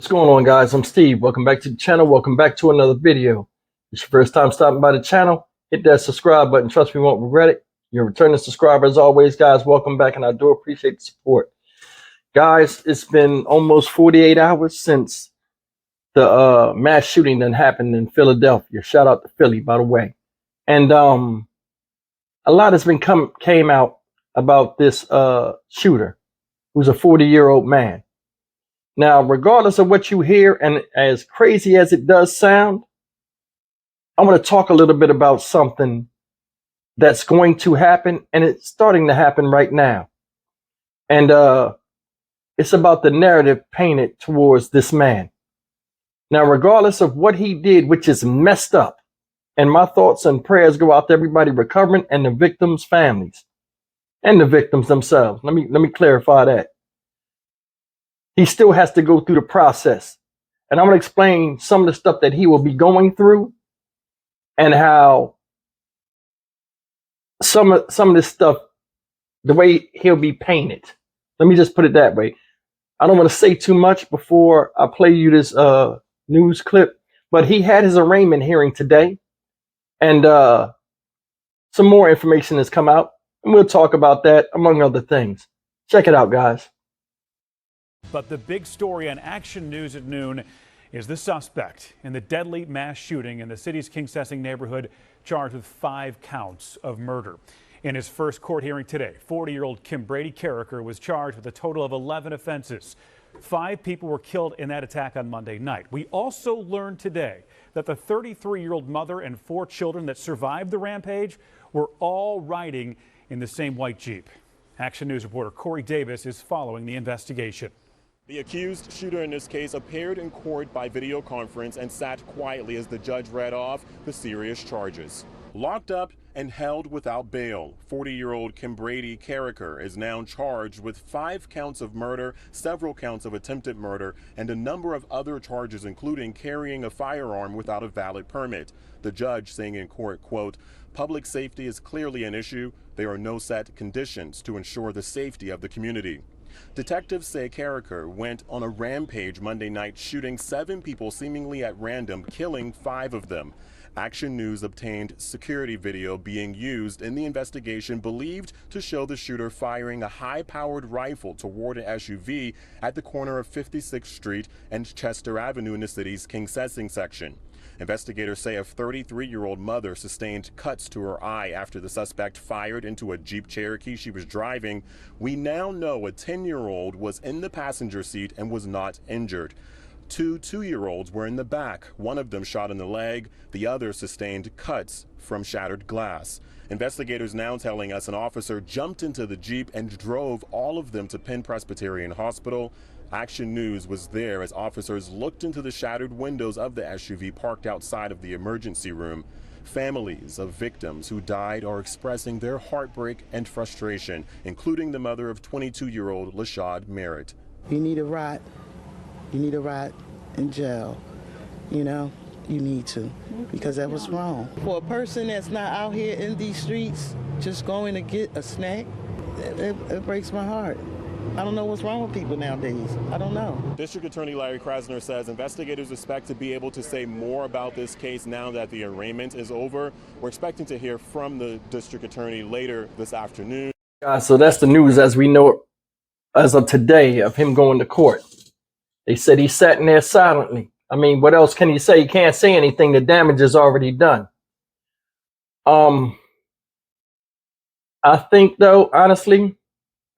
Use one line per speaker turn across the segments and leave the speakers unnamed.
What's going on, guys? I'm Steve. Welcome back to the channel. Welcome back to another video. If it's your first time stopping by the channel, hit that subscribe button. Trust me, you won't regret it. You're a returning subscriber as always, guys. Welcome back, and I do appreciate the support. Guys, it's been almost 48 hours since the mass shooting that happened in Philadelphia. Shout out to Philly, by the way. And a lot has been came out about this shooter, who's a 40-year-old man. Now, regardless of what you hear, and as crazy as it does sound, I want to talk a little bit about something that's going to happen, and it's starting to happen right now. And it's about the narrative painted towards this man. Now, regardless of what he did, which is messed up, and my thoughts and prayers go out to everybody recovering and the victims' families and the victims themselves. Let me clarify that. He still has to go through the process. And I'm going to explain some of the stuff that he will be going through and how some of this stuff, the way he'll be painted. Let me just put it that way. I don't want to say too much before I play you this news clip, but he had his arraignment hearing today, and some more information has come out, and we'll talk about that, among other things. Check it out, guys.
But the big story on Action News at noon is the suspect in the deadly mass shooting in the city's Kingsessing neighborhood, charged with 5 counts of murder. In his first court hearing today, 40-year-old Kimbrady Carriker was charged with a total of 11 offenses. 5 people were killed in that attack on Monday night. We also learned today that the 33-year-old mother and 4 children that survived the rampage were all riding in the same white Jeep. Action News reporter Corey Davis is following the investigation.
The accused shooter in this case appeared in court by video conference and sat quietly as the judge read off the serious charges. Locked up and held without bail, 40-year-old Kimbrady Carriker is now charged with 5 counts of murder, several counts of attempted murder, and a number of other charges, including carrying a firearm without a valid permit. The judge saying in court, quote, "Public safety is clearly an issue. There are no set conditions to ensure the safety of the community." Detectives say Carriker went on a rampage Monday night, shooting 7 people seemingly at random, killing 5 of them. Action News obtained security video being used in the investigation believed to show the shooter firing a high-powered rifle toward an SUV at the corner of 56th Street and Chester Avenue in the city's Kingsessing section. Investigators say a 33-year-old mother sustained cuts to her eye after the suspect fired into a Jeep Cherokee she was driving. We now know a 10-year-old was in the passenger seat and was not injured. 2 2-year-olds were in the back. One of them shot in the leg. The other sustained cuts from shattered glass. Investigators now telling us an officer jumped into the Jeep and drove all of them to Penn Presbyterian Hospital. Action News was there as officers looked into the shattered windows of the SUV parked outside of the emergency room. Families of victims who died are expressing their heartbreak and frustration, including the mother of 22-year-old Lashad Merritt.
You need a rot. You need a rot in jail. You know, you need to, because that was wrong. For a person that's not out here in these streets just going to get a snack, it breaks my heart. I don't know what's wrong with people nowadays. I don't know.
District Attorney Larry Krasner says investigators expect to be able to say more about this case now that the arraignment is over. We're expecting to hear from the district attorney later this afternoon.
So that's the news as we know it as of today of him going to court. They said he sat in there silently. I mean, what else can he say? He can't say anything. The damage is already done. I think, though, honestly,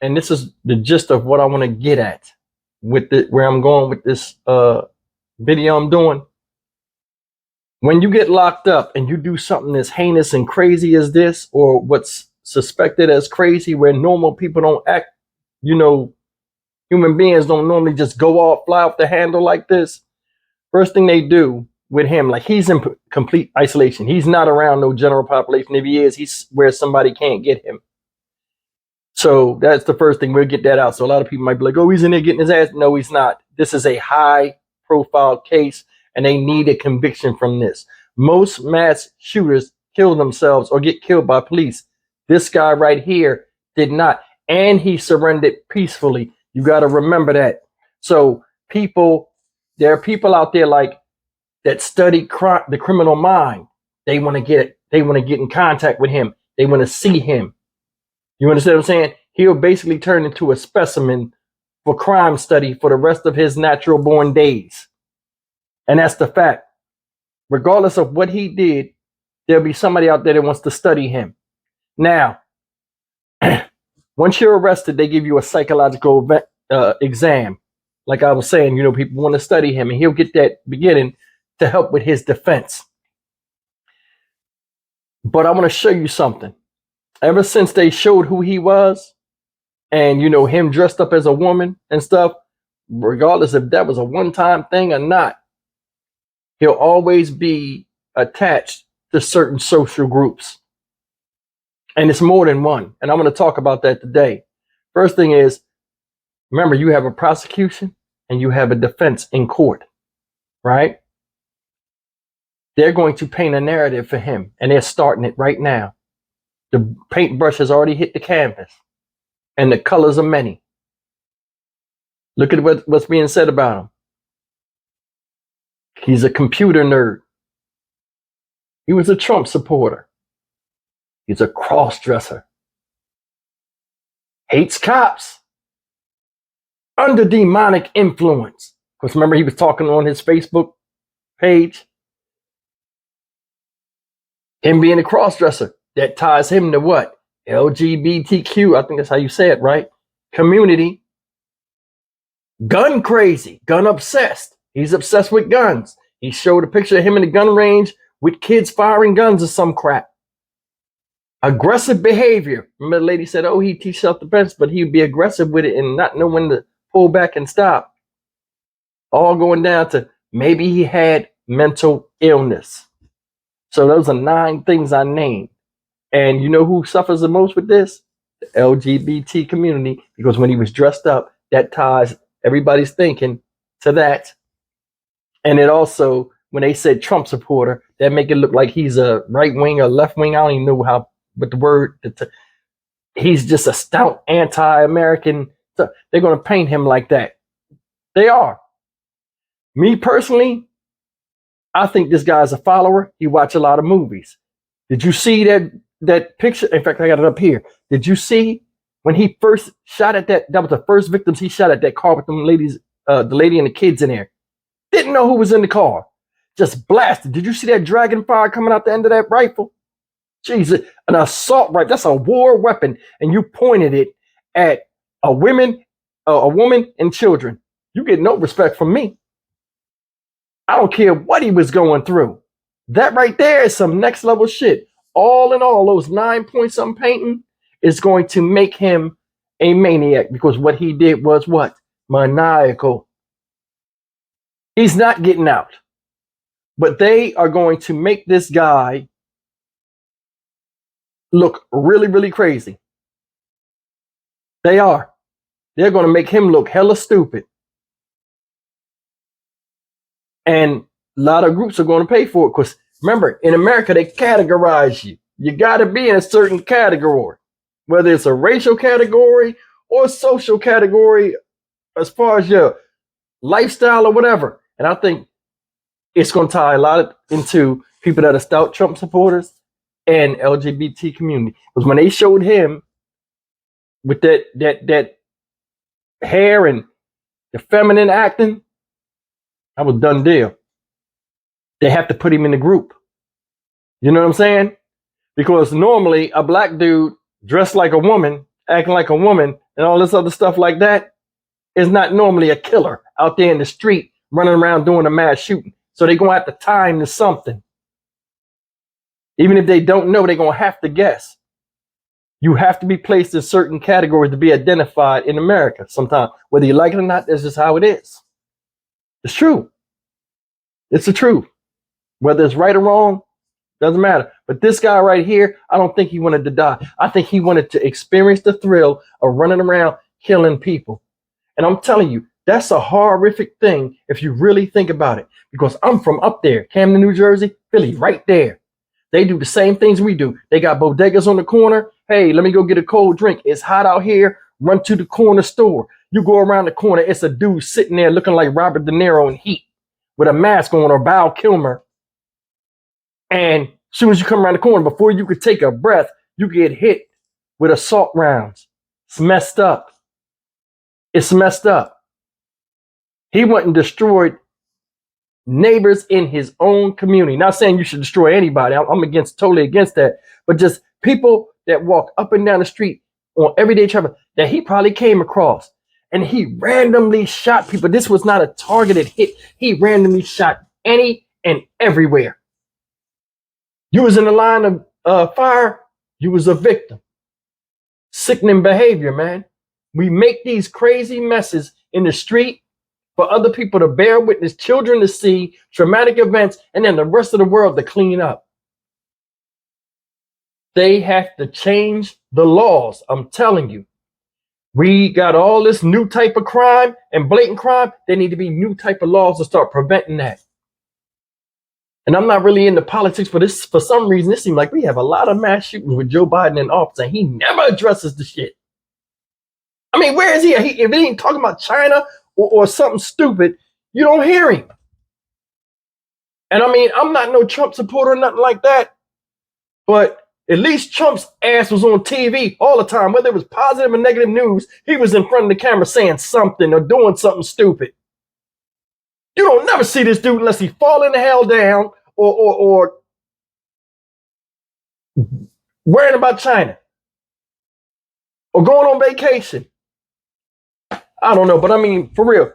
and this is the gist of what I want to get at with where I'm going with this video I'm doing. When you get locked up and you do something as heinous and crazy as this, or what's suspected as crazy, where normal people don't act, you know, human beings don't normally just go off, fly off the handle like this. First thing they do with him, like, he's in complete isolation. He's not around no general population. If he is, he's where somebody can't get him. So that's the first thing. We'll get that out. So a lot of people might be like, oh, he's in there getting his ass. No, he's not. This is a high profile case, and they need a conviction from this. Most mass shooters kill themselves or get killed by police. This guy right here did not. And he surrendered peacefully. You got to remember that. So people there are people out there like that study the criminal mind. They want to get in contact with him. They want to see him. You understand what I'm saying? He'll basically turn into a specimen for crime study for the rest of his natural born days. And that's the fact. Regardless of what he did, there'll be somebody out there that wants to study him. Now, once you're arrested, they give you a psychological exam. Like I was saying, you know, people want to study him, and he'll get that beginning to help with his defense. But I want to show you something. Ever since they showed who he was, and, you know, him dressed up as a woman and stuff, regardless if that was a one-time thing or not, he'll always be attached to certain social groups. And it's more than one. And I'm going to talk about that today. First thing is, remember, you have a prosecution and you have a defense in court, right? They're going to paint a narrative for him, and they're starting it right now. The paintbrush has already hit the canvas, and the colors are many. Look at what's being said about him. He's a computer nerd. He was a Trump supporter. He's a cross-dresser. Hates cops. Under demonic influence. Because remember, he was talking on his Facebook page. Him being a cross-dresser. That ties him to what? LGBTQ. I think that's how you say it, right? Community. Gun crazy. Gun obsessed. He's obsessed with guns. He showed a picture of him in the gun range with kids firing guns or some crap. Aggressive behavior. Remember the lady said, oh, he teaches self-defense, but he'd be aggressive with it and not know when to pull back and stop. All going down to maybe he had mental illness. So those are 9 things I named. And you know who suffers the most with this? The LGBT community. Because when he was dressed up, that ties everybody's thinking to that. And it also, when they said Trump supporter, that make it look like he's a right wing or left wing. I don't even know how, but the word, he's just a stout anti-American. So they're going to paint him like that. They are. Me personally, I think this guy's a follower. He watch a lot of movies. Did you see that picture? In fact, I got it up here. Did you see when he first shot at that was the first victims he shot at that car with them ladies, the lady and the kids in there? Didn't know who was in the car. Just blasted. Did you see that dragon fire coming out the end of that rifle? Jesus, an assault rifle. That's a war weapon. And you pointed it at a woman and children. You get no respect from me. I don't care what he was going through. That right there is some next level shit. All in all, those 9 points I'm painting is going to make him a maniac, because what he did was what? Maniacal. He's not getting out. But they are going to make this guy look really, really crazy. They are. They're going to make him look hella stupid. And a lot of groups are going to pay for it, because remember, in America, they categorize you. You got to be in a certain category, whether it's a racial category or a social category as far as your lifestyle or whatever. And I think it's going to tie a lot into people that are stout Trump supporters and LGBT community. Because when they showed him with that hair and the feminine acting, that was done deal. They have to put him in the group. You know what I'm saying? Because normally a black dude dressed like a woman, acting like a woman, and all this other stuff like that is not normally a killer out there in the street running around doing a mass shooting. So they're going to have to tie him to something. Even if they don't know, they're going to have to guess. You have to be placed in certain categories to be identified in America sometimes. Whether you like it or not, that's just how it is. It's true. It's the truth. Whether it's right or wrong, doesn't matter. But this guy right here, I don't think he wanted to die. I think he wanted to experience the thrill of running around killing people. And I'm telling you, that's a horrific thing if you really think about it. Because I'm from up there, Camden, New Jersey, Philly, right there. They do the same things we do. They got bodegas on the corner. Hey, let me go get a cold drink. It's hot out here. Run to the corner store. You go around the corner, it's a dude sitting there looking like Robert De Niro in Heat. with a mask on, or Val Kilmer. And as soon as you come around the corner, before you could take a breath, you get hit with assault rounds. It's messed up. It's messed up. He went and destroyed neighbors in his own community. Not saying you should destroy anybody. I'm totally against that. But just people that walk up and down the street on everyday traffic that he probably came across. And he randomly shot people. This was not a targeted hit. He randomly shot any and everywhere. You was in the line of fire, you was a victim. Sickening behavior, man. We make these crazy messes in the street for other people to bear witness, children to see, traumatic events, and then the rest of the world to clean up. They have to change the laws. I'm telling you. We got all this new type of crime and blatant crime. There need to be new type of laws to start preventing that. And I'm not really into politics, but this, for some reason, it seems like we have a lot of mass shootings with Joe Biden in office, and he never addresses the shit. I mean, where is he? If he ain't talking about China or something stupid, you don't hear him. And I mean, I'm not no Trump supporter or nothing like that, but at least Trump's ass was on TV all the time. Whether it was positive or negative news, he was in front of the camera saying something or doing something stupid. You don't never see this dude unless he falling the hell down or worrying about China or going on vacation. I don't know, but I mean, for real,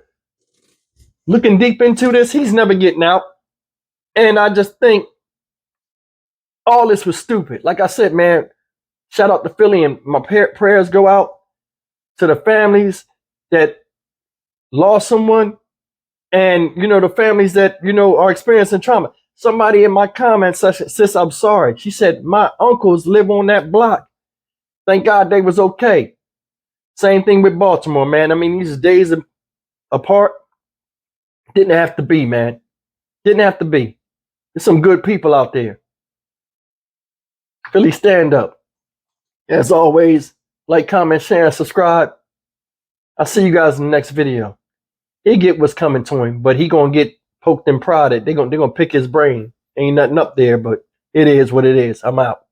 looking deep into this, he's never getting out. And I just think all this was stupid. Like I said, man, shout out to Philly, and my prayers go out to the families that lost someone, and, you know, the families that, you know, are experiencing trauma. Somebody in my comment section, sis, I'm sorry. She said, my uncles live on that block. Thank God they was okay. Same thing with Baltimore, man. I mean, these days apart, didn't have to be, man. Didn't have to be. There's some good people out there. Philly, stand up. As always, like, comment, share, and subscribe. I'll see you guys in the next video. He get what's coming to him, but he gonna get poked and prodded. They're gonna pick his brain. Ain't nothing up there, but it is what it is. I'm out.